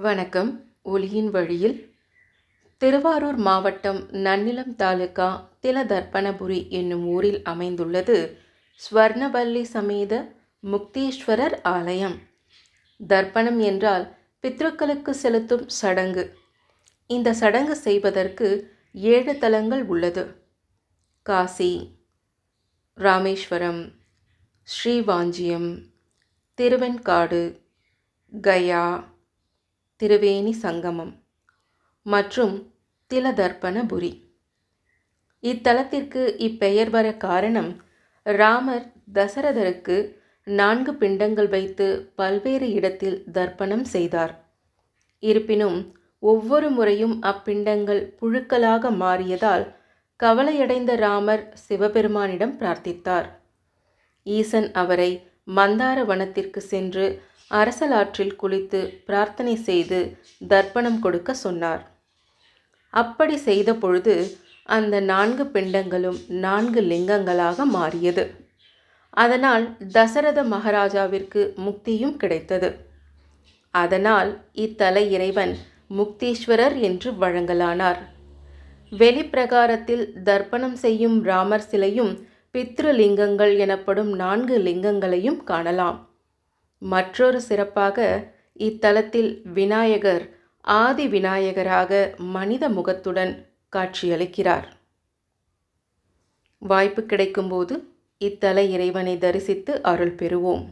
வணக்கம். ஒளியின் வழியில் திருவாரூர் மாவட்டம் நன்னிலம் தாலுகா திலதர்ப்பணபுரி என்னும் ஊரில் அமைந்துள்ளது ஸ்வர்ணவல்லி சமேத முக்தீஸ்வரர் ஆலயம். தர்ப்பணம் என்றால் பித்ருக்களுக்கு செலுத்தும் சடங்கு. இந்த சடங்கு செய்வதற்கு 7 தலங்கள் உள்ளது. காசி, ராமேஸ்வரம், ஸ்ரீவாஞ்சியம், திருவெண்காடு, கயா, திருவேணி சங்கமம் மற்றும் திலதர்ப்பணபுரி. இத்தலத்திற்கு இப்பெயர் வர காரணம், ராமர் தசரதருக்கு 4 பிண்டங்கள் வைத்து பல்வேறு இடத்தில் தர்ப்பணம் செய்தார். இருப்பினும் ஒவ்வொரு முறையும் அப்பிண்டங்கள் புழுக்களாக மாறியதால் கவலையடைந்த ராமர் சிவபெருமானிடம் பிரார்த்தித்தார். ஈசன் அவரை மந்தார வனத்திற்கு சென்று அரசலாற்றில் குளித்து பிரார்த்தனை செய்து தர்ப்பணம் கொடுக்க சொன்னார். அப்படி செய்த பொழுது அந்த 4 பிண்டங்களும் 4 லிங்கங்களாக மாறியது. அதனால் தசரத மகாராஜாவிற்கு முக்தியும் கிடைத்தது. அதனால் இத்தல இறைவன் முக்தீஸ்வரர் என்று வழங்கலானார். வெளிப்பிரகாரத்தில் தர்ப்பணம் செய்யும் ராமர் சிலையும் பித்ருலிங்கங்கள் எனப்படும் 4 லிங்கங்களையும் காணலாம். மற்றொரு சிறப்பாக இத்தலத்தில் விநாயகர் ஆதி விநாயகராக மனித முகத்துடன் காட்சியளிக்கிறார். வாய்ப்பு கிடைக்கும்போது இத்தல இறைவனை தரிசித்து அருள் பெறுவோம்.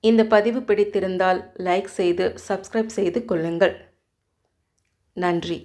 இந்த பதிவு பிடித்திருந்தால் லைக் செய்து சப்ஸ்கிரைப் செய்து கொள்ளுங்கள். நன்றி.